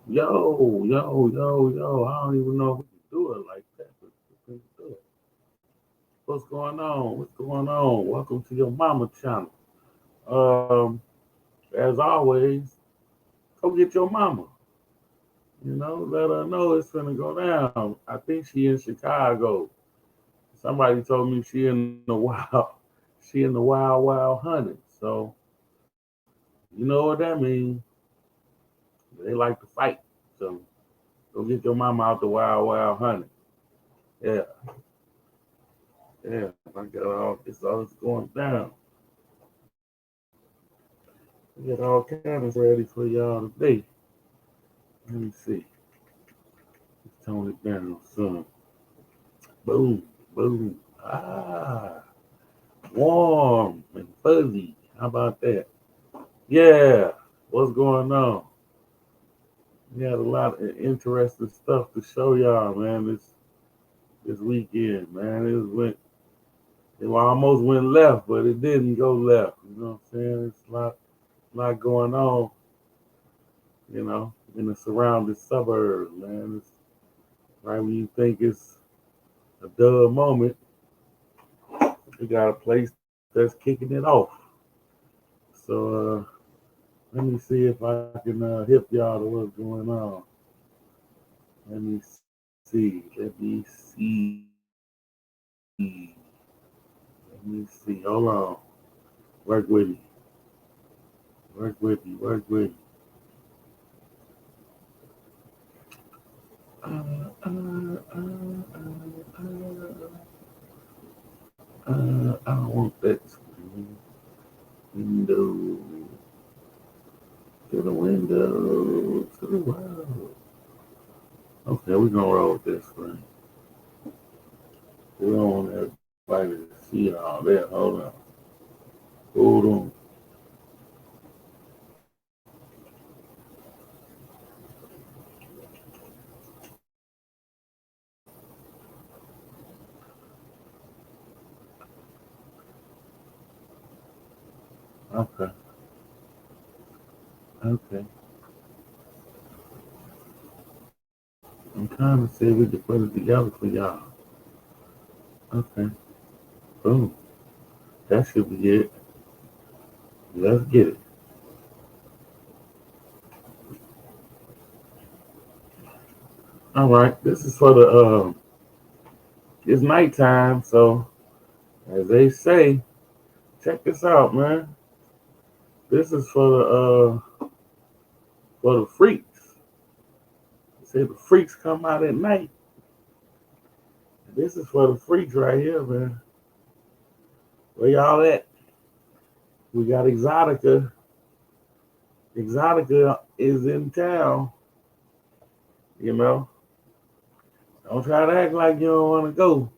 Yo. I don't even know if we can do it like that, but we can do it. What's going on? What's going on? Welcome to your mama channel. Um, as always, go get your mama. Let her know it's gonna go down. I think she in Chicago. Somebody told me she in the wild, she in the wild hunting. So you know what that means. They like to fight. So go get your mama out the wild hunting. Yeah, yeah. I got all this going down. We got all kinds of ready for y'all today. Let me see. Let's tone it down some. Boom, boom. Warm and fuzzy. How about that? Yeah. What's going on? We had a lot of interesting stuff to show y'all, man. This weekend, man. It almost went left, but it didn't go left. You know what I'm saying? It's a lot going on. In the surrounding suburbs, man. It's right when you think it's a dull moment, we got a place that's kicking it off. So let me see if I can hip y'all to what's going on. Let me see. Let me see. Hold on. Work with me. Work with me. I don't want that screen. Window. To the window. To the world. Okay, we're gonna roll with this screen. We don't want everybody to see all that. Hold on. Hold on. Okay. Okay. I'm trying to see if we can put it together for y'all. Okay. Boom. That should be it. Let's get it. All right. This is for the it's nighttime, so as they say, check this out, man. This is for the freaks. They say the freaks come out at night. This is for the freaks right here, man. Where y'all at? We got Exotica. Exotica is in town. You know, don't try to act like you don't want to go.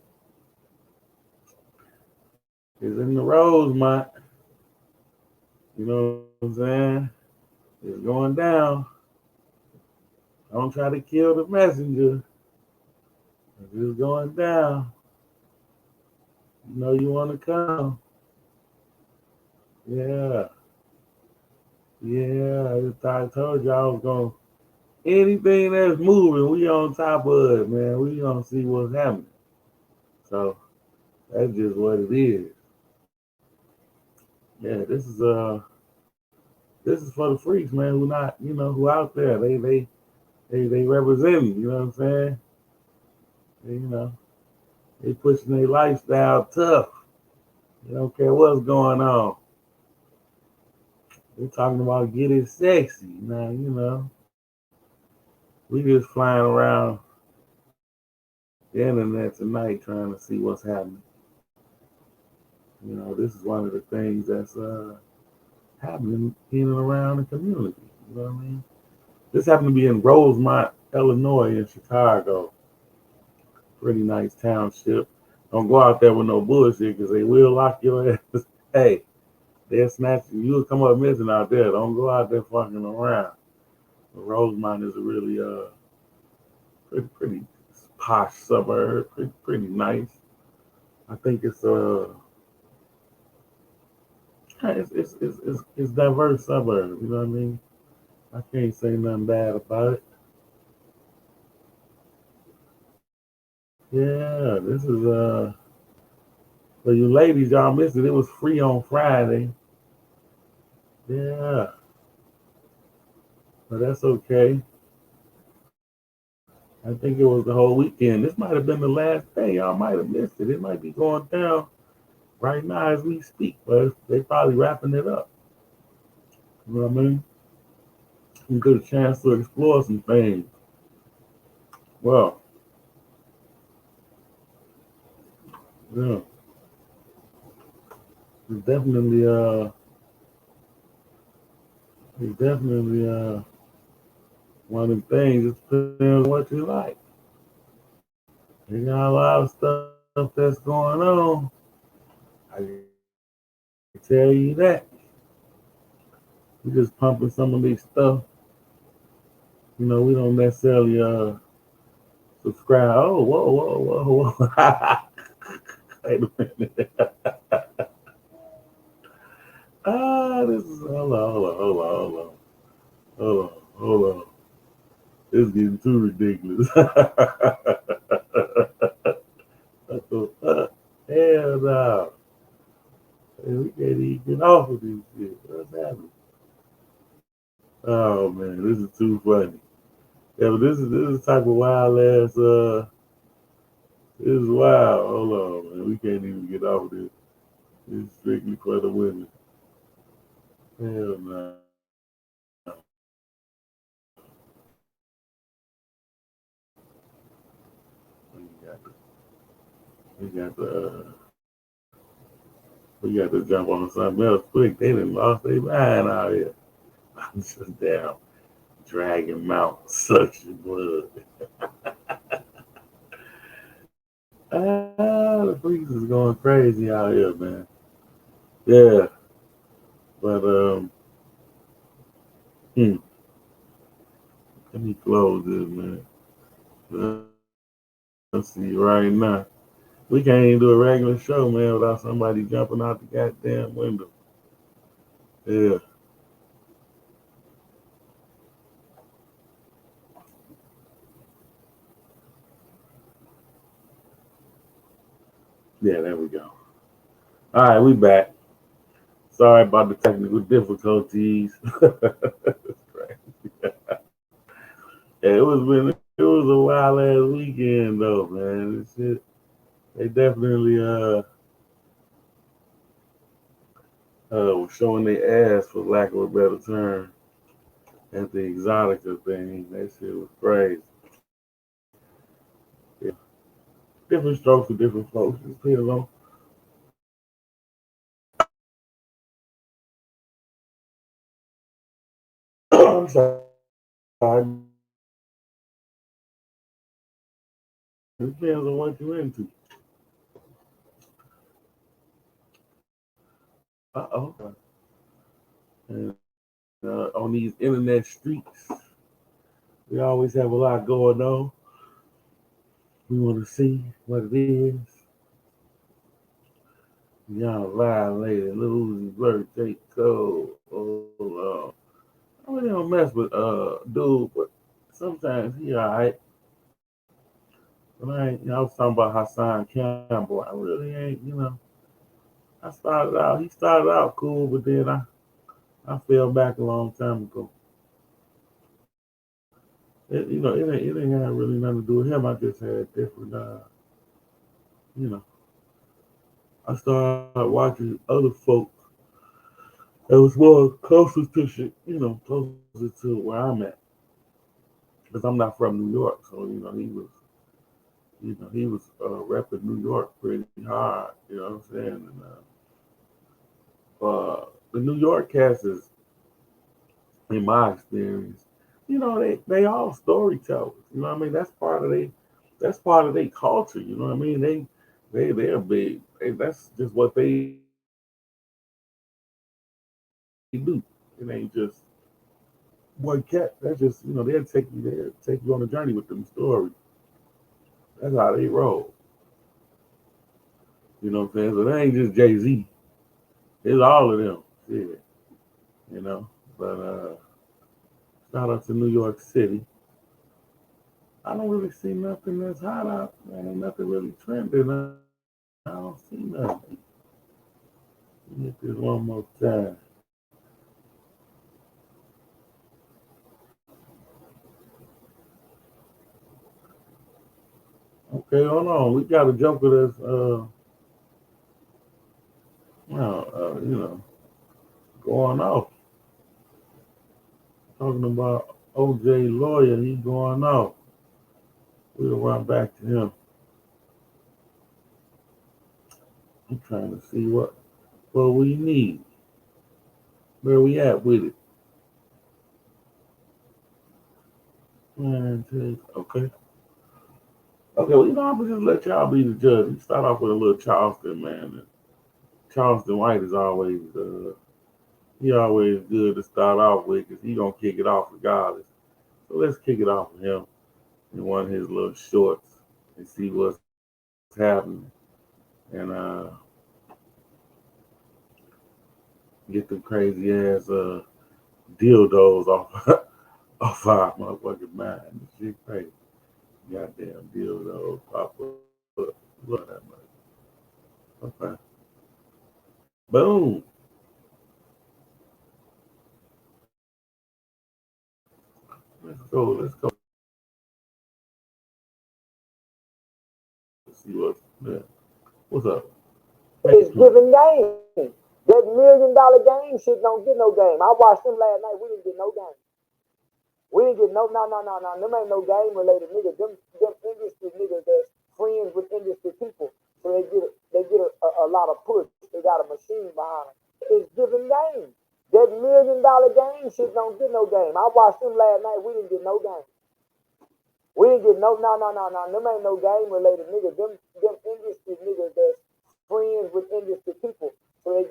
It's in the Rosemont. You know what I'm saying? It's going down. Don't try to kill the messenger. It's going down. You know you want to come. Yeah. Yeah. I told you I was going to. Anything that's moving, we on top of it, man. We gonna see what's happening. So that's just what it is. Yeah, this is for the freaks, man, who not, who out there. They representing, you know what I'm saying? They, they pushing their lifestyle tough. They don't care what's going on. They talking about getting sexy. Now, we just flying around the internet tonight trying to see what's happening. This is one of the things that's happening in and around the community. You know what I mean? This happened to be in Rosemont, Illinois, in Chicago. Pretty nice township. Don't go out there with no bullshit because they will lock your ass. Hey, they'll snatch you. You'll come up missing out there. Don't go out there fucking around. But Rosemont is a really pretty posh suburb. Pretty nice. I think it's diverse suburb. You know what I mean? I can't say nothing bad about it. Yeah, this is for you ladies, y'all missed it. It was free on Friday. Yeah, but that's okay. I think it was the whole weekend. This might have been the last day. Y'all might have missed it. It might be going down right now as we speak, but they probably wrapping it up. You know what I mean? You get a chance to explore some things. Well, yeah, it's definitely it's definitely one of the things. It depends on what you like. You got a lot of stuff that's going on. I can tell you that. We just pumping some of these stuff. You know, we don't necessarily subscribe. Oh, whoa, whoa, whoa, whoa. Wait a minute. This is hold on. It's getting too ridiculous. Hell no. Hey, we can't even get off of this shit. What's happening? Oh man, this is too funny. Yeah, but this is type of wild ass this is wild. Hold on, man. We can't even get off of this. It's strictly for the women. Hell no. We got to we got to we got to jump on something else quick. They done lost their mind out here. I'm just down dragging mount suction blood. The freaks is going crazy out here, man. Yeah, but hmm, let me close this, man. Let's see right now. We can't even do a regular show, man, without somebody jumping out the goddamn window. Yeah, yeah, there we go. All right, we back. Sorry about the technical difficulties. Yeah, it was a wild ass weekend though, man. This shit, they definitely was showing their ass for lack of a better term at the exotica thing. That shit was crazy. Yeah. Different strokes for different folks. It's depends on. I'm sorry. It depends on what you're into. Uh-oh. And on these internet streets, we always have a lot going on. We want to see what it is. Young Live Lady, Lil Uzi Vert, J. Cole. I really don't mess with dude, but sometimes he alright. But I ain't, I was talking about Hassan Campbell. I really ain't, he started out cool, but then I fell back a long time ago. It ain't had really nothing to do with him. I just had different, you know, I started watching other folk that was more closer to shit, closer to where I'm at. Because I'm not from New York, so he was repping New York pretty hard. You know what I'm saying? And the New York cast is, in my experience, they all storytellers. You know what I mean? That's part of their culture. You know what I mean? They're big. That's just what they do. It ain't just one cat. That's just they'll take you on a journey with them stories. That's how they roll. You know what I'm saying? So they ain't just Jay Z. It's all of them. Shit. You know. But shout out to New York City. I don't really see nothing that's hot out, man. Ain't nothing really trending. I don't see nothing. Let me get this one more time. Okay, hold on. We got a joker that's going off. Talking about OJ lawyer, he going off. We'll run back to him. I'm trying to see what we need. Where we at with it? Okay. Okay, well, I'm gonna just let y'all be the judge. We start off with a little Charleston, man. Charleston White is always he always good to start off with because he gonna kick it off regardless. So let's kick it off with him in one of his little shorts and see what's happening. And get them crazy ass dildos off off our motherfucking mind. This shit crazy. Goddamn dildos pop up. Look at that much. Okay. Boom. Let's go. Let's go. Let's see what's up. It's giving game. That $1 million game shit don't get no game. I watched them last night. We didn't get no game. We didn't get no. Them ain't no game related niggas. Them industry niggas that's friends with industry people. So they get a lot of push. They got a machine behind them. It's giving game. That $1 million game shit don't get no game. I watched them last night. We didn't get no game. We didn't get no. Them ain't no game related niggas. Them industry niggas that's friends with industry people. So they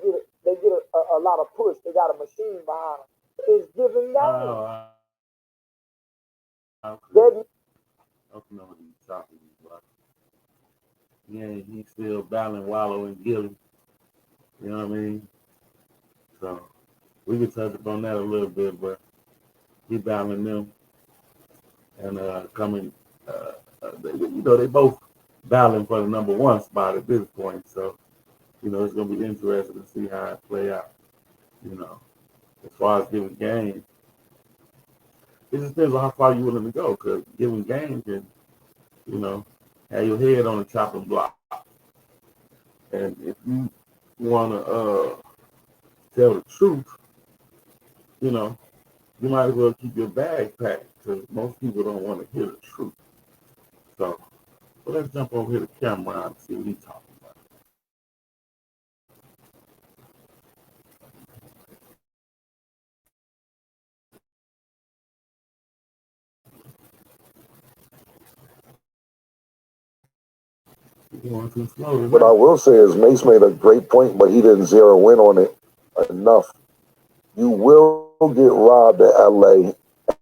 get a lot of push. They got a machine behind them. It's giving game. Yeah, he's still battling Wallow and Gilly. You know what I mean? So we can touch upon that a little bit, but he battling them and coming. They both battling for the number one spot at this point. So it's gonna be interesting to see how it play out. As far as giving game, it just depends on how far you're willing to go. Because giving game can, have your head on the chopping block. And if you want to tell the truth, you might as well keep your bag packed because most people don't want to hear the truth. So let's jump over here to Cameron and see what he's talking about. What I will say is Mace made a great point, but he didn't zero in on it enough. You will get robbed at LA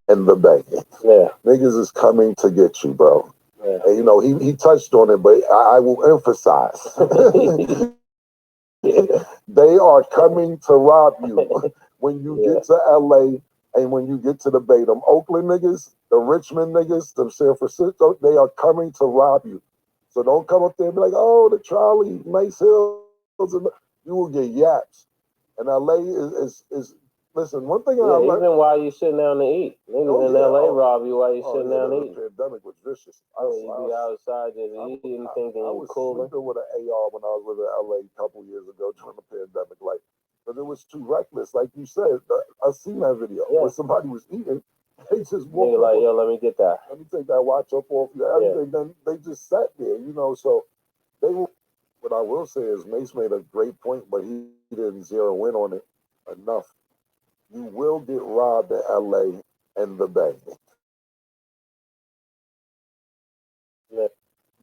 and the Bay. Yeah. Niggas is coming to get you, bro. Yeah. And, he touched on it, but I will emphasize. They are coming to rob you when you get to LA and when you get to the Bay. Them Oakland niggas, the Richmond niggas, them San Francisco, they are coming to rob you. So don't come up there and be like, oh, the Charlie, Nice Hills. You will get yaps. And LA is listen, one thing I learned. Even while you sitting down to eat. Niggas in LA rob you while you sitting down to eat. The pandemic was vicious. You be outside just eating, thinking you cool. I was sleeping with an AR when I was living in LA a couple years ago during the pandemic. But it was too reckless. Like you said, I seen that video where somebody was eating. They just walked like, yo, let me get that. Let me take that watch up off you. Everything. Then they just sat there, So they were. What I will say is Mace made a great point, but he didn't zero in on it enough. You will get robbed at LA and the Bay. Yeah.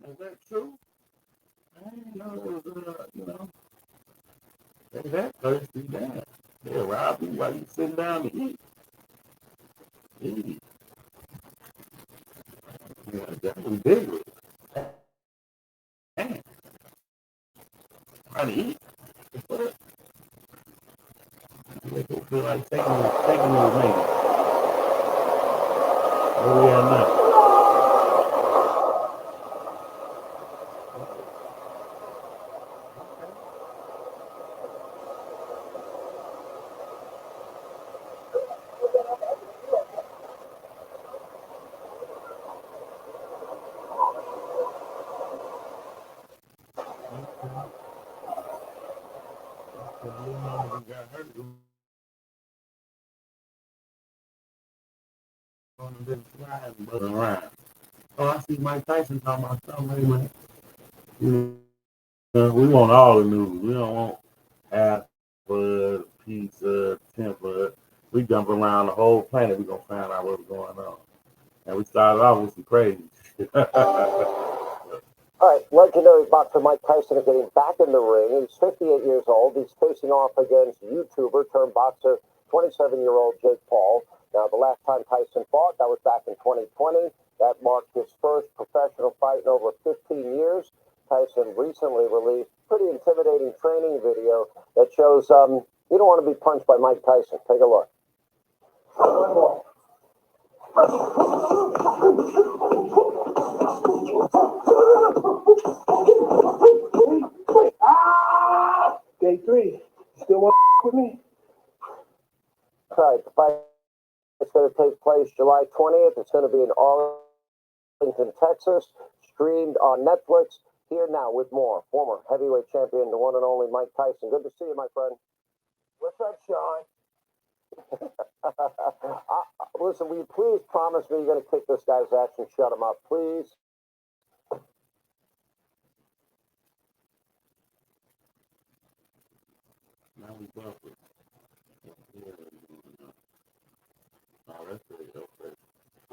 Is that true? I didn't know it was, they that thirsty down. They'll rob you while you sitting down to eat. Yeah, that was big. Damn. Trying to eat. What? They don't feel like taking it with me. Where we at now? got hurt on the big slide and buzzing around. Oh, I see Mike Tyson talking about something, man. You know, we want all the news. We don't want half bud, pizza, temper. We jump around the whole planet. We gonna find out what's going on. And we started off with some crazy shit. All right, legendary boxer Mike Tyson is getting back in the ring. He's 58 years old. He's facing off against YouTuber turned boxer, 27-year-old Jake Paul. Now, the last time Tyson fought, that was back in 2020. That marked his first professional fight in over 15 years. Tyson recently released a pretty intimidating training video that shows you don't want to be punched by Mike Tyson. Take a look. Day 3. Still want with me? All right, the fight is going to take place July 20th. It's going to be in Arlington, Texas, streamed on Netflix. Here now with more. Former heavyweight champion, the one and only Mike Tyson. Good to see you, my friend. What's up, Sean? Listen, will you please promise me you're going to kick this guy's ass and shut him up, please? Now we buffering. Oh, that's pretty okay.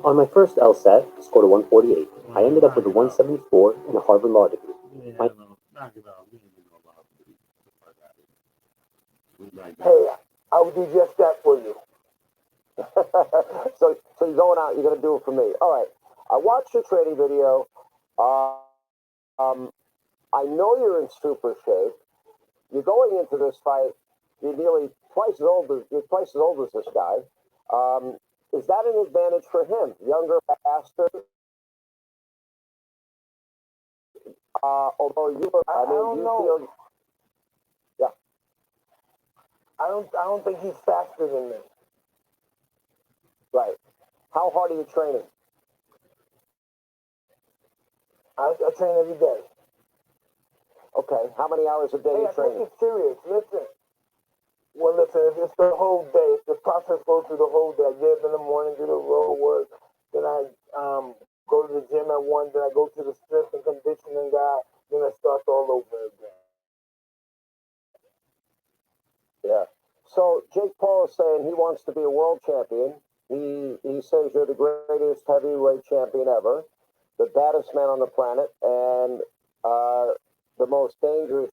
On my first LSAT, I scored a 148. I ended up with a 174 and a Harvard Law degree. Yeah, My- no, knock it off. We ain't getting no law degree. We like that. Hey, I would do just that for you. so you're going out, you're going to do it for me. All right. I watched your training video. I know you're in super shape. You're going into this fight. You're nearly twice as old as this guy. Is that an advantage for him? Younger, faster. Although you, I don't know. feel, yeah. I don't think he's faster than me. Right. How hard are you training? I train every day. Okay. How many hours a day Hey, you I take training? it serious. Listen. Well, listen, it's the whole day. The process goes through the whole day. I get up in the morning, do the road work. Then I go to the gym at 1. Then I go to the strength and conditioning guy. Then I start all over again. Yeah. So Jake Paul is saying he wants to be a world champion. He says you're the greatest heavyweight champion ever, the baddest man on the planet, and the most dangerous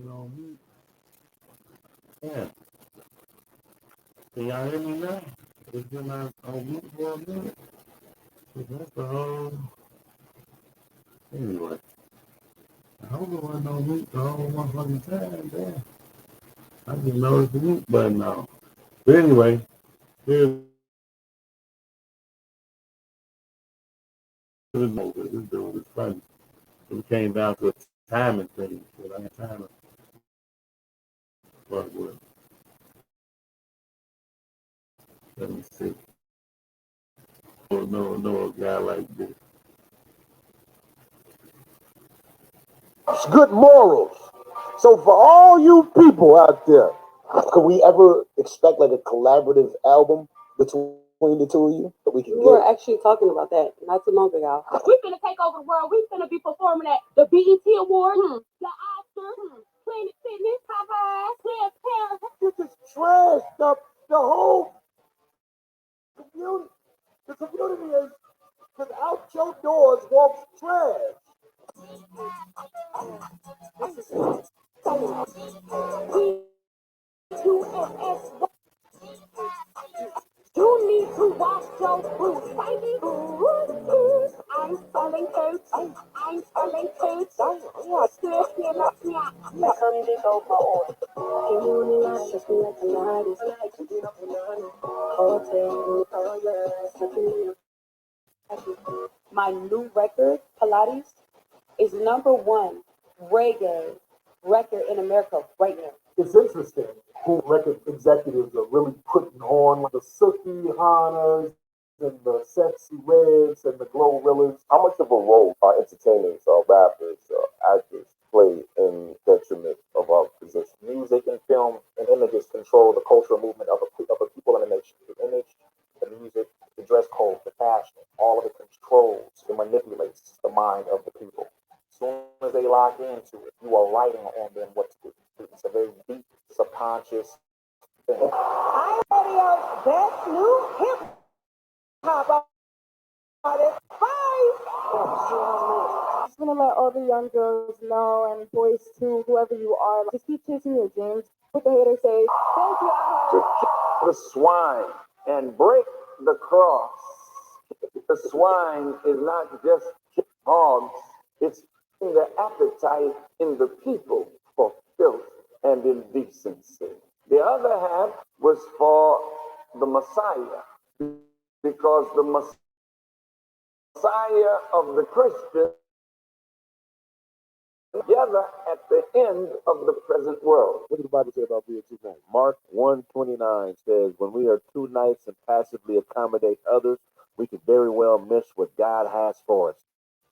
on mute. Yeah. Can y'all hear me now? It's been on mute for a minute. That's the whole. Anyway, I hope it wasn't on mute the whole motherfucking time. Damn. I didn't notice the mute button now. But anyway, here's this dude is funny. It came down to a timing thing. But I had time to fuck with. Let me see. No, a guy like this. Good morals. So for all you people out there, could we ever expect like a collaborative album between the two of you that we can We get? were actually talking about that not too long ago. We finna take over the world. We finna be performing at the BET Awards, the Oscars, Planet Fitness, Popeyes, Planned Parenthood. This is trash. The whole community, the community is, because out your doors walks trash. You need to wash your boots, baby. I'm selling boots. I'm selling boots. Still up me up. Come to go for you only like just like a night is like to get up and run. Hotel, oh yeah, my new record, Pilates, is #1 reggae record in America right now. It's interesting who record executives are really putting on the Sookie Hanas and the Sexy Reds and the Glorrillas. How much of a role are entertainers or rappers or actors play in detriment of our position? Music and film and images control the cultural movement of a people in a nation. The image, the music, the dress code, the fashion, all of it controls and manipulates the mind of the people. As soon as they lock into it, you are writing on them what to do. It's a very deep, subconscious thing. I'm radio's best new hip hop artist. Bye. Just want to let all the young girls know, and boys too, whoever you are, just keep chasing your dreams. What the haters say, thank you. To kill the swine and break the cross. The swine is not just hogs, it's in the appetite in the people for filth and indecency. The other half was for the Messiah, because the Messiah of the Christians together at the end of the present world. What does the Bible say about being too nice? Mark 1:29 says, when we are too nice and passively accommodate others, we could very well miss what God has for us.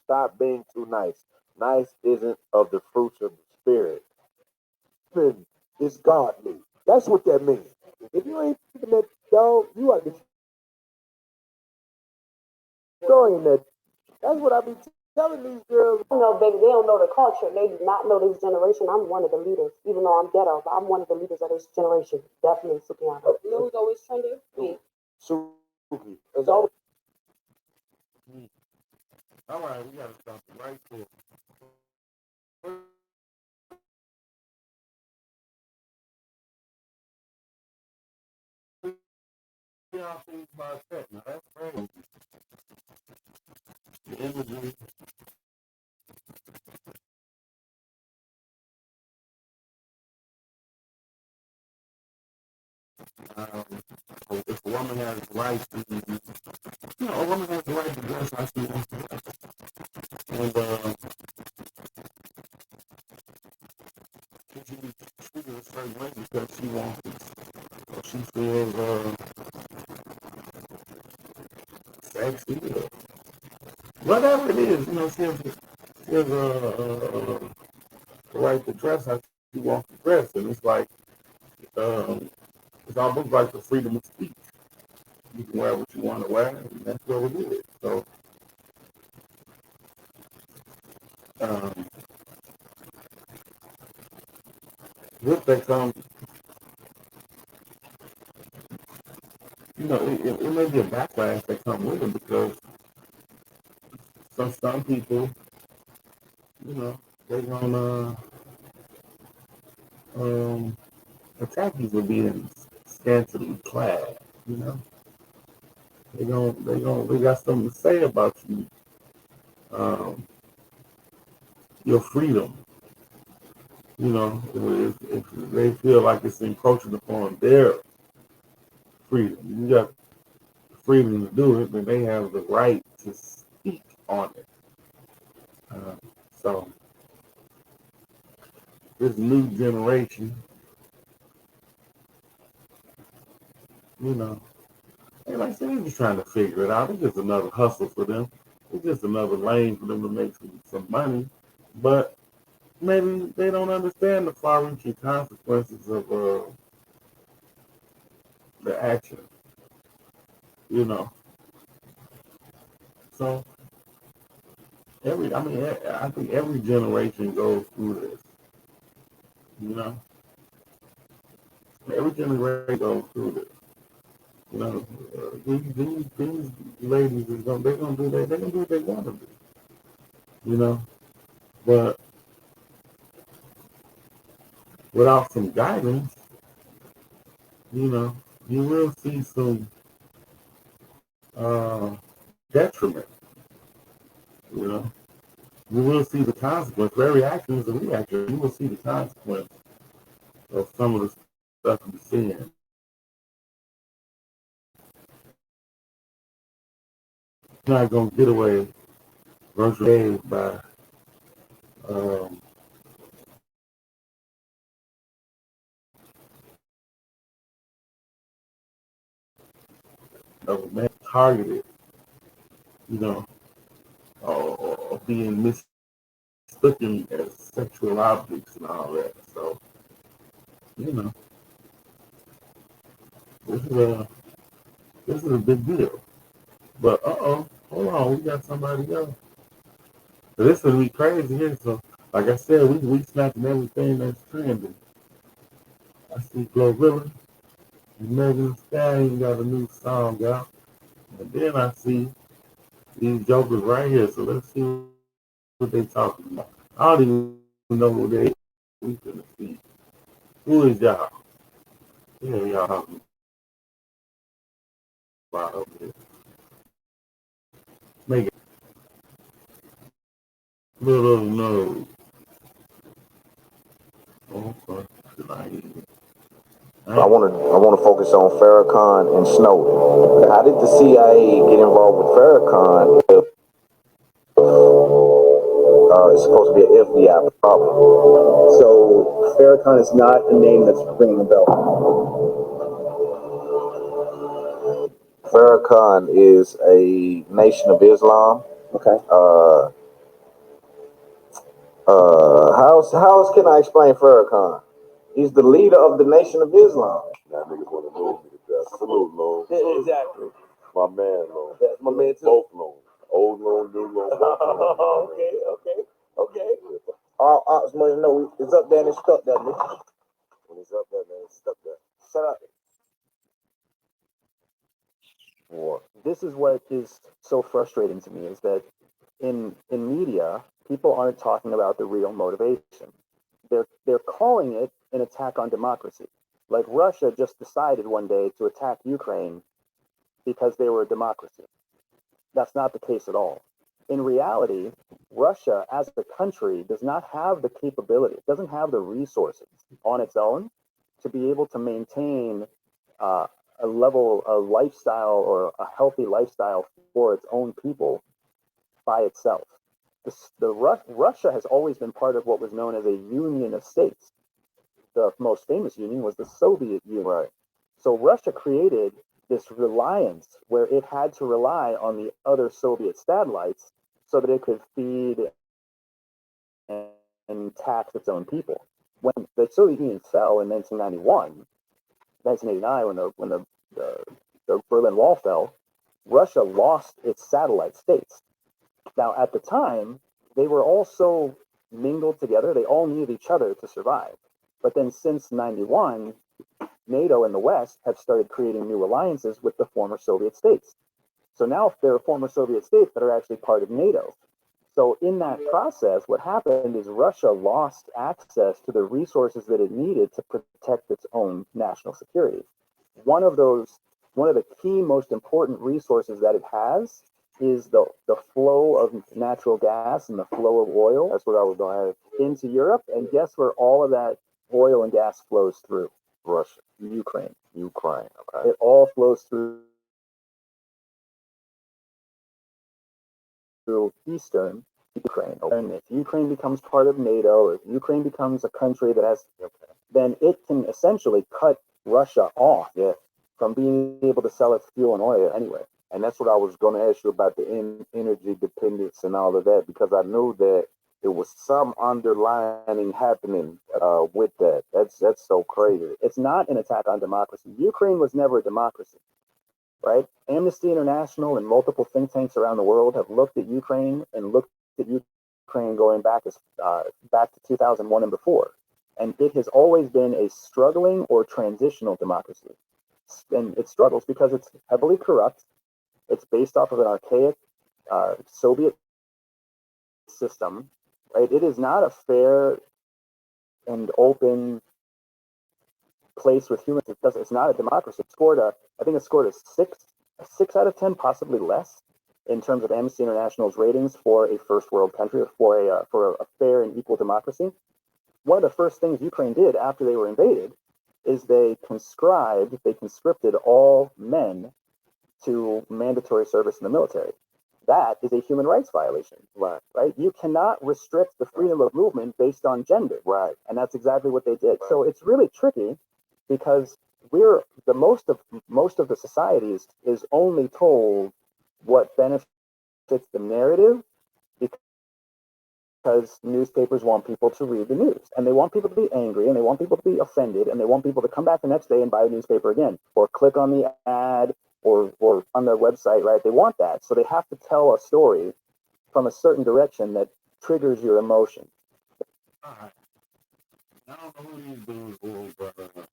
Stop being too nice. Nice isn't of the fruits of the Spirit. It's godly. That's what that means. If you ain't picking that dog, you are destroying that. That's what I be telling these girls. No, baby, they don't know the culture. They do not know this generation. I'm one of the leaders, even though I'm ghetto, but I'm one of the leaders of this generation. Definitely Sukiana. You know who's always trending? Me. Suki. It's always. All right, we got to stop it right there. Y'all think about that? Now that's crazy. The imagery. If a woman has the right to, a woman has the right to dress how she wants to dress. And she should be treated a certain way because she wants it. Or she feels sexy or whatever it is, she has the right to dress how she wants to dress. And it's like, it's almost like the freedom of speech. You can wear what you want to wear, and that's what it is. So, with that comes, it may be a backlash that comes with it because some people, they gonna attackers are being scantily clad. You know, they got something to say about you, um, your freedom. You know, if they feel like it's encroaching upon their freedom, you got the freedom to do it, then they have the right to speak on it. Uh, so this new generation, you know, and like I said, they're just trying to figure it out. It's just another hustle for them. It's just another lane for them to make some money. But maybe they don't understand the far-reaching consequences of the action, you know. So I think every generation goes through this, you know. Every generation goes through this, you know. These ladies they're gonna do they're gonna do what they want to do, you know. But without some guidance, you know, you will see some uh, detriment, you know. You will see the consequence. For every action is a reaction. You will see the consequence of some of the stuff you're seeing. You're not gonna get away virtually by um, of man targeted, you know, or being mistaken as sexual objects and all that. So, you know, this is a this is a big deal. But hold on, we got somebody else. So this is be crazy here. So, like I said, we snatching everything that's trending. I see Glorilla and Megan Thee Stallion got a new song out, and then I see these jokers right here. So let's see what they talking about. I don't even know who they. We gonna see. Who is y'all? Yeah, y'all talking about over here. Make it little no. Oh, fuck. I want to focus on Farrakhan and Snowden. How did the CIA get involved with Farrakhan if it's supposed to be an FBI problem? So Farrakhan is not a name that's ringing a bell. Farrakhan is a Nation of Islam. Okay. How else can I explain Farrakhan? He's the leader of the Nation of Islam. That niggas want to know me to death. Salute, Lone. Yeah, exactly. My man, Lone. That's my man, too. Both Lone. Old Lone, new Lone. Okay. All ops money know it's up there and it's stuck there, nigga. When it's up there, man, it's stuck there. Shut up. What? This is what is so frustrating to me is that in media, people aren't talking about the real motivation. They're calling it an attack on democracy. Like Russia just decided one day to attack Ukraine because they were a democracy. That's not the case at all. In reality, Russia as a country does not have the capability, it doesn't have the resources on its own to be able to maintain a lifestyle or a healthy lifestyle for its own people by itself. Russia has always been part of what was known as a union of states. The most famous union was the Soviet Union. Right. So Russia created this reliance where it had to rely on the other Soviet satellites so that it could feed and tax its own people. When the Soviet Union fell in 1991, 1989, when the Berlin Wall fell, Russia lost its satellite states. Now, at the time, they were all so mingled together, they all needed each other to survive. But then since 91, NATO and the West have started creating new alliances with the former Soviet states. So now there are former Soviet states that are actually part of NATO. So in that process, what happened is Russia lost access to the resources that it needed to protect its own national security. One of the key most important resources that it has is the flow of natural gas and the flow of oil. That's what I was going to add. Into Europe. And guess where all of that oil and gas flows through? Russia, Ukraine. Ukraine. Okay. It all flows through eastern Ukraine. And if Ukraine becomes part of NATO, or if Ukraine becomes a country that has, then it can essentially cut Russia off from being able to sell its fuel and oil anyway. And that's what I was going to ask you about, the energy dependence and all of that, because I know that there was some underlining happening with that. That's so crazy. It's not an attack on democracy. Ukraine was never a democracy, right? Amnesty International and multiple think tanks around the world have looked at Ukraine and looked at Ukraine going back to 2001 and before, and it has always been a struggling or transitional democracy. And it struggles because it's heavily corrupt. It's based off of an archaic Soviet system, right? It is not a fair and open place with humans. It's not a democracy. I think it scored a 6 out of 10, possibly less, in terms of Amnesty International's ratings for a first world country, or for a fair and equal democracy. One of the first things Ukraine did after they were invaded is they conscripted all men to mandatory service in the military. That is a human rights violation, right? You cannot restrict the freedom of movement based on gender, right? And that's exactly what they did. So it's really tricky, because we're most of the society is only told what benefits the narrative, because newspapers want people to read the news, and they want people to be angry, and they want people to be offended, and they want people to come back the next day and buy a newspaper again, or click on the ad, or on their website, right? They want that. So they have to tell a story from a certain direction that triggers your emotion. All right. I don't know who these dudes were, but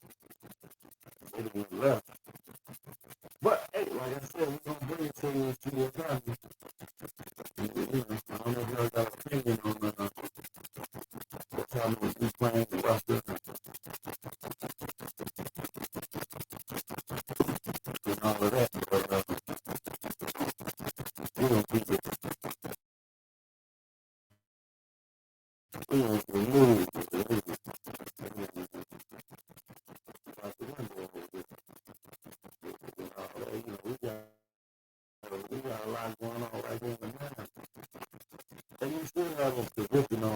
it was left. But hey, like I said, we're gonna bring it to you to your cousin. I don't know if y'all got an opinion on what's happening with Ukraine and Russia and all of that. But we're gonna keep it. We're gonna move. We got a lot going on right here in America. And you still have a position on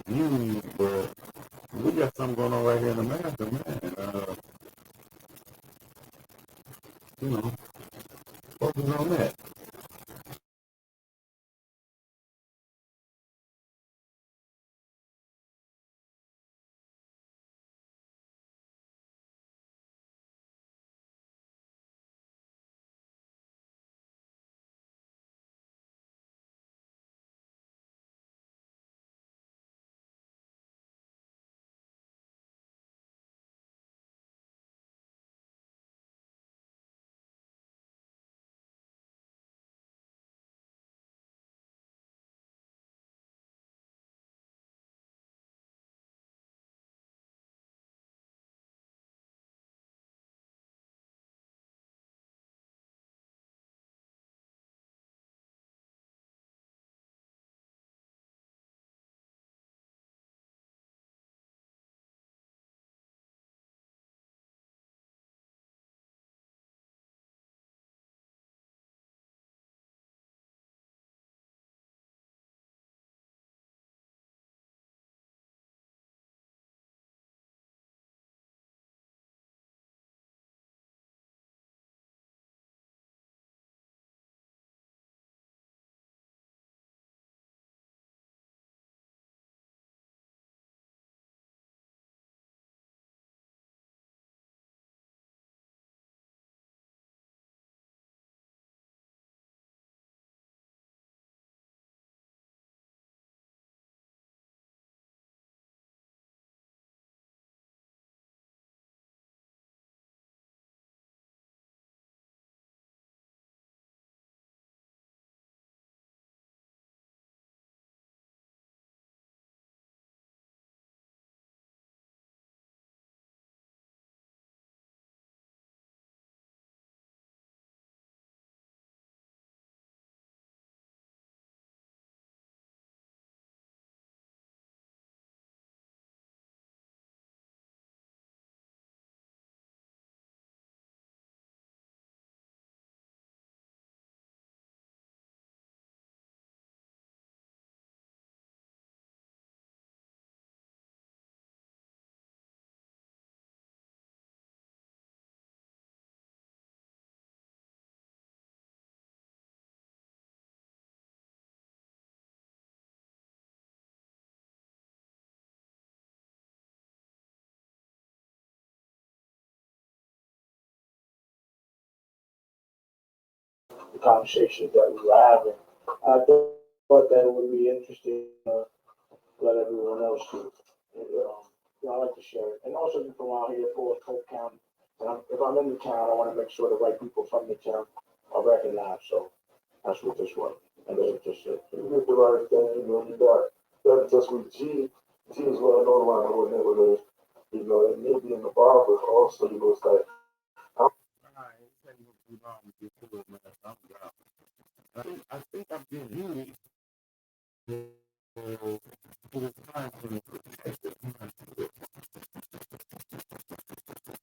news, but we got something going on right here in America, man. Focus on that. the conversations that we were having. I thought that it would be interesting to let everyone else do. I like to share it. And also, you're from out here, Polk County. And if I'm in the town, I want to make sure the right people from the town are recognized. So that's what this was. And that's what this is. You did the right thing, you know, you got that just with G. G is well known around what neighborhood. You know, and maybe in the barbers also, you know, it's like, I think I'm getting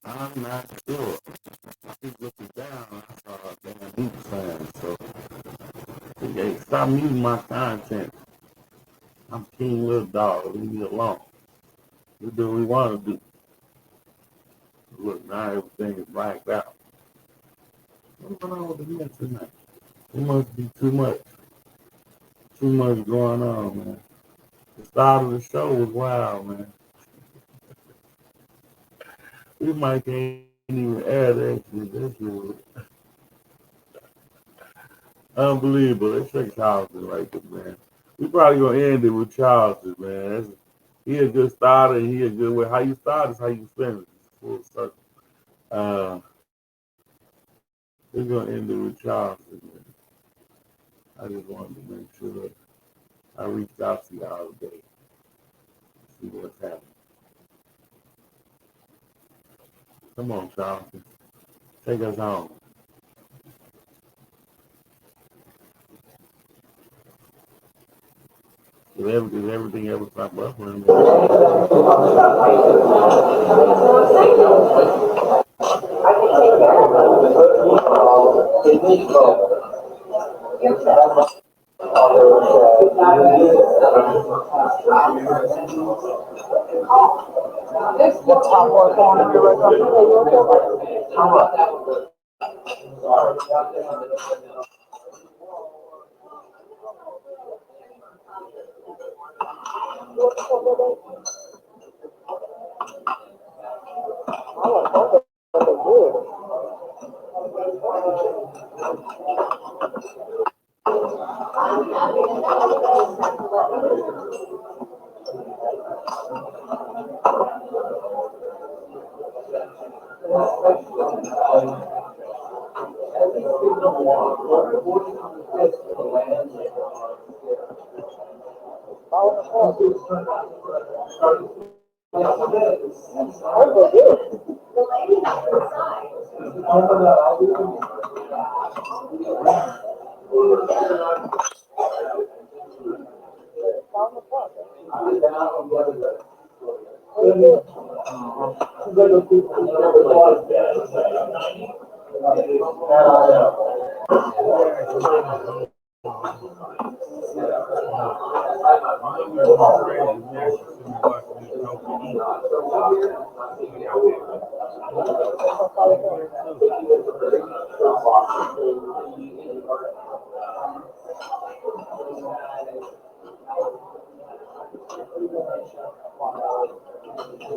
I'm not sure. I keep looking down. I saw a damn beat sign. So, hey, stop muting my content. I'm King Little Dog. Leave me alone. We do what we want to do. Look, now everything is blacked out. What's going on with the mess tonight? It must be too much. Too much going on, man. The start of the show was wild, man. We might can't even air that shit. That shit was unbelievable. Let's take Charleston right there, man. We probably gonna end it with Charleston, man. He a good starter and he a good way. How you start is how you finish. It's full circle. We're gonna end it with Charleston, man. I just wanted to make sure that I reached out to y'all today. See what's happening. Come on, Charleston. Take us home. Did everything ever stop buffering?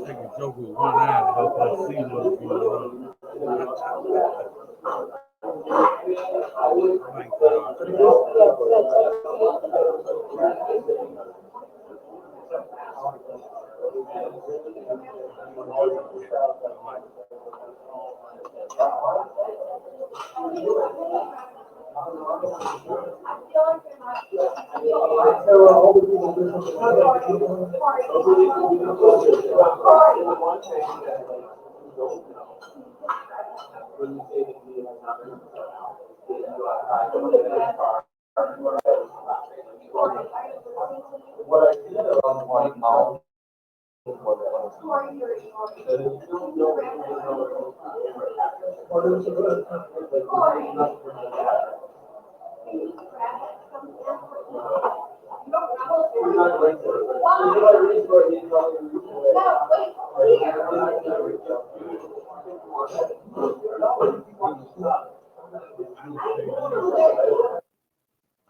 Take a joke with one eye to help us see what's going on.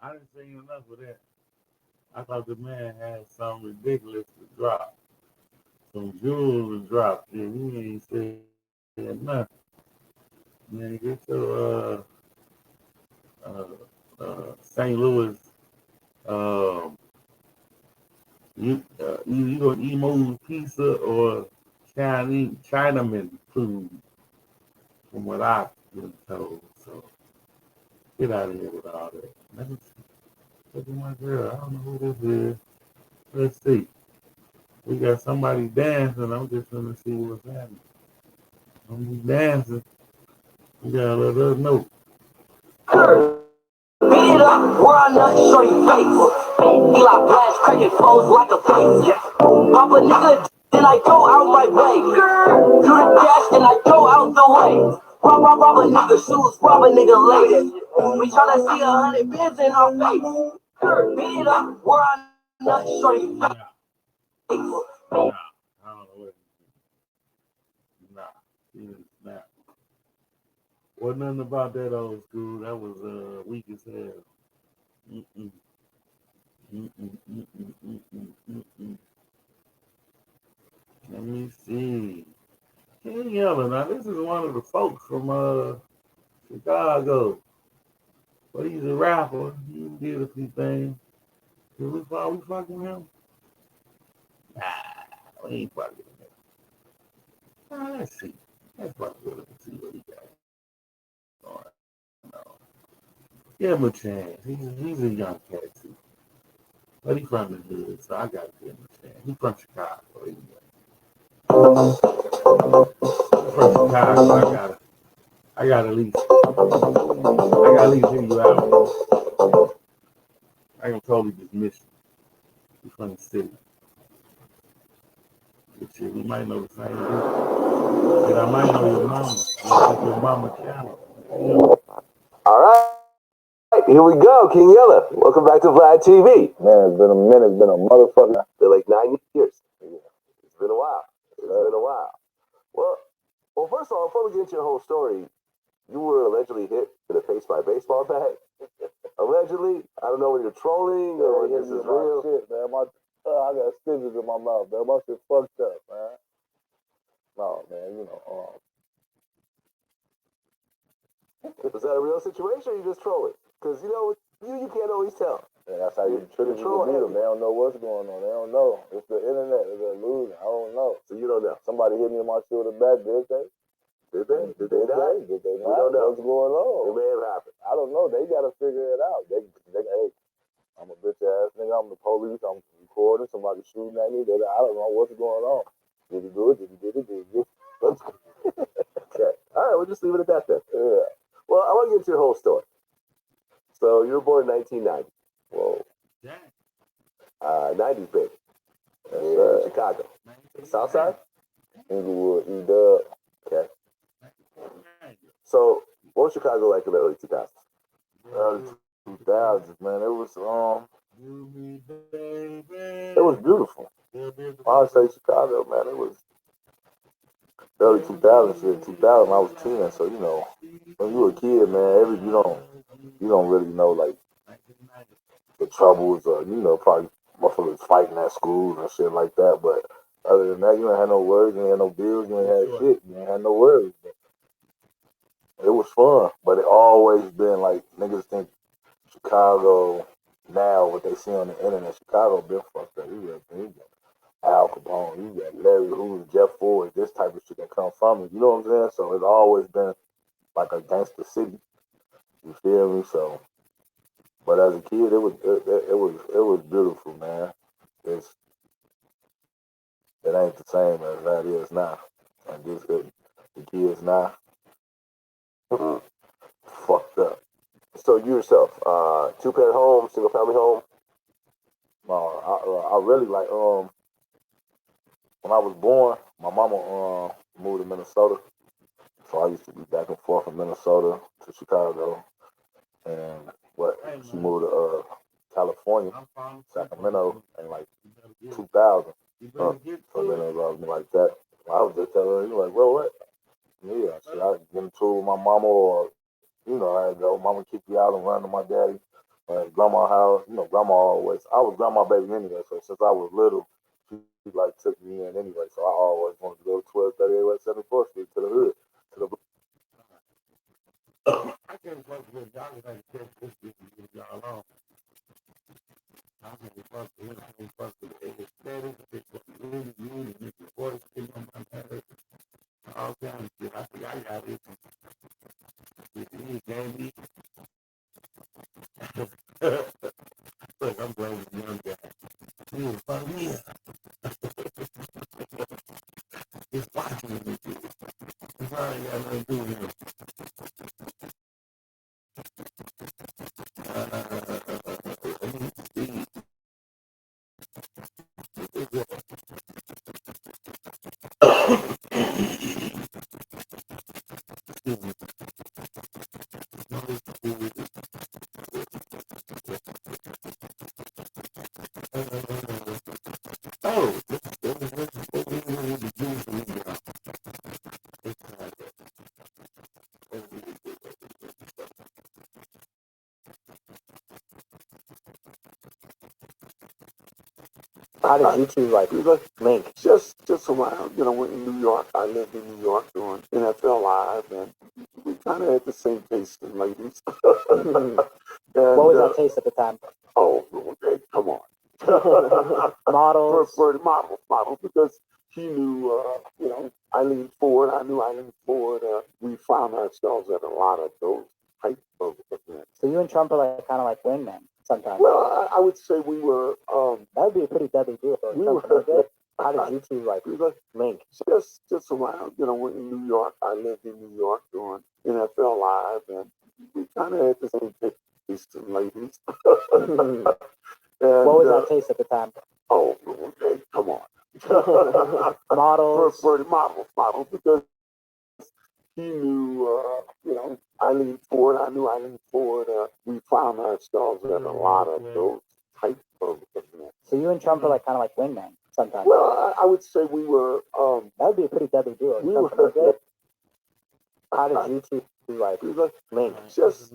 I didn't say enough of that. I thought the man had something ridiculous to drop. Some jewels to drop. And he ain't said nothing. Man, get your St. Louis. You gonna eat more pizza or Chinaman food, from what I've been told. So get out of here with all that. Let me look at my girl. I don't know who this is. Let's see. We got somebody dancing. I'm just gonna see what's happening. I'm dancing. We gotta let us know. Beat it up, where I nut show you face. Eli blast, cracking flows like a face. Pop a nigga, then I go out my way. Do the dash, then I go out the way. Rob a nigga shoes, rob a nigga later. We tryna see 100 bins in our face. Beat it up, where I nut show you face. Nah, I don't know what. Nah, he didn't snap. Wasn't nothing about that old school. That was weak as hell. Mm-mm. Mm-mm, mm-mm, mm-mm, mm-mm. Let me see. King Yella. Now this is one of the folks from Chicago. But he's a rapper. He did a few things. Did we fucking him? Nah, we ain't fucking him. Let's see. Let's fuck with him and see what he got. No. Give him a chance. He's a young cat too. But he's from the hood, so I gotta give him a chance. He's from Chicago anyway. He's from Chicago. I gotta at least hear you out. I can totally dismiss you. He's from the city. Good shit. We might know the same dude. And I might know your mama. Your mama channel. All right. Here we go, King Yella. Welcome back to Vlad TV. Man, it's been a minute. It's been a motherfucker. Been like 9 years. It's been a while. Well, first of all, before we get into your whole story, you were allegedly hit in the face by a baseball bat. Allegedly, I don't know whether you're trolling or this is real. Shit, man. I got stitches in my mouth, man. My shit fucked up, man. No, man, Was that a real situation or you just trolling? Because, you can't always tell. Yeah, that's how you trick people beat them. They don't know what's going on. They don't know. It's the internet. It's an illusion. I don't know. So you don't know. Somebody hit me in my shoulder back, did they? Did they? Did they die? Did they not? We don't know. What's going on? It may have happened. I don't know. They got to figure it out. Hey, I'm a bitch ass nigga. I'm the police. I'm recording. Somebody shooting at me. I don't know what's going on. Did he do it? Did he do it? Let's go. Okay. All right. We'll just leave it at that then. Yeah. Well, I want to get into your whole story. So you were born in 1990. Whoa. 90s baby. In Chicago. South side? Inglewood, E-Dub. Okay. So, what was Chicago like in the early 2000s? Early 2000s, man. It was beautiful. I would say Chicago, man. It was early 2000s. Shit, 2000, I was 10, so when you were a kid, man, you don't really know like the troubles or probably motherfuckers fighting at school and shit like that. But other than that, you ain't had no worries, you ain't had no bills, you ain't had shit, you ain't had no worries. It was fun, but it always been like niggas think Chicago now what they see on the internet. Chicago been fucked up. You got Al Capone, you got Larry Hoover, Jeff Ford, this type of shit that come from it. You know what I'm saying? So it's always been like a gangster city. You feel me? So, but as a kid, it was beautiful, man. It ain't the same as that is now. And the kids now, fucked up. So you yourself, two-parent home, single-family home? No, I really like when I was born, my mama moved to Minnesota, so I used to be back and forth from Minnesota to Chicago, and she moved to California, Sacramento, in like 2000. So then it was like that. I was just telling her, like, well, what? Yeah, should I get into with my mama or I had to go, mama kick you out and run to my daddy. Grandma's house, grandma always, I was grandma baby anyway, so since I was little, she like took me in anyway, so I always wanted to go to 1238 West 74th Street to the hood. can't fuck with y'all. I gotta catch this shit and leave y'all alone. I can't fuck with him. I can't fuck with the aesthetic. I can't fuck with you and your voice getting on my nerves. All kinds of shit. I think I got it. He gave me. Look, I'm blaming the young guy. He was fucking me up. He's watching me. It's already got nothing to do with him. How did you two like link? Just around, you know, in New York. I lived in New York doing NFL Live, and we kind of had the same taste in ladies. And, what was that taste at the time? Oh, okay, come on. Models. For the models, because he knew, you know, Eileen Ford. I knew Eileen Ford. We found ourselves at a lot of those type of events. So you and Trump are like kind of like wingmen sometimes. Well, I would say we were. That would be a pretty deadly deal. We were. How did you two like link? Just around, you know, in New York. I lived in New York doing NFL Live, and we kind of had the same taste in ladies. And, what was that taste at the time? Oh, okay, come on. Models. For the models, because he knew, you know, Eileen Ford. I knew Eileen Ford. We found ourselves at a lot of those type of events. So you and Trump are like kind of like wingmen sometimes. Well, I would say we were. That would be a pretty deadly deal. We were. How did you two like link? Just.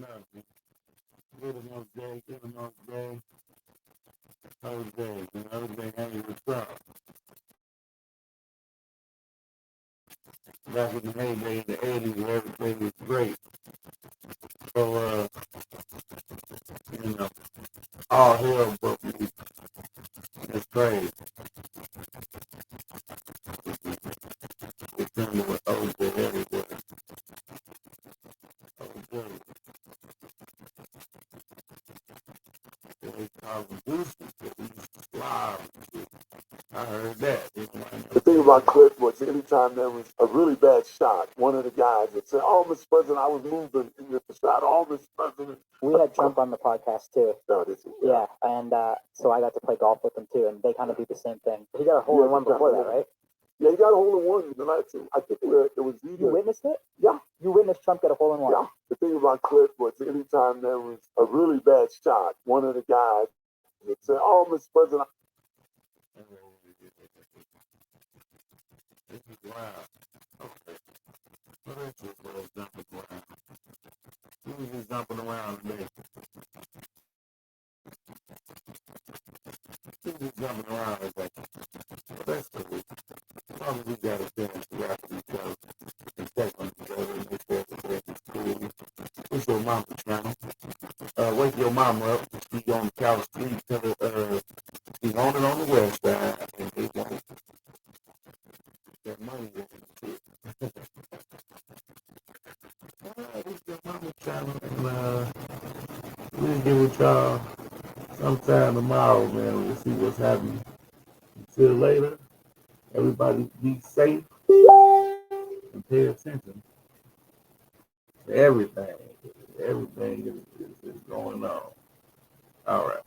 Back in the heyday in the 80s where everything was great. So, you know, all hell broke loose. It's crazy. It's under with OJ everywhere. OJ. They call them boosters, but we used to slide. I heard that. The thing about Cliff was anytime there was a really bad shot, one of the guys would say, "Oh, Mr. President, I was moving in the shot. Oh, Mr. President." We had Trump on the podcast too. Yeah, and so I got to play golf with him too, and they kind of do the same thing. He got a hole in one before that, right? Yeah, he got a hole in one. I think it was either. You witnessed it? Yeah. You witnessed Trump get a hole in one? Yeah. The thing about Cliff was anytime there was a really bad shot, one of the guys would say, "Oh, Mr. President." This is wild. Okay. What is this little jumping around? Who is this jumping around today? Who's this jumping around today? Well, that's cool. Probably we got a chance to rap with each other and check on each other and make sure everything's cool. What's your mama channel? Wake your mama up. She's on the Cal Street. Tell her she's on it on the west side. And they want that money in the shit. What's your mama channel? And we'll get with y'all sometime tomorrow, man. We'll see what's happening. Until later, everybody be safe and pay attention to everything. Everything is going on. All right.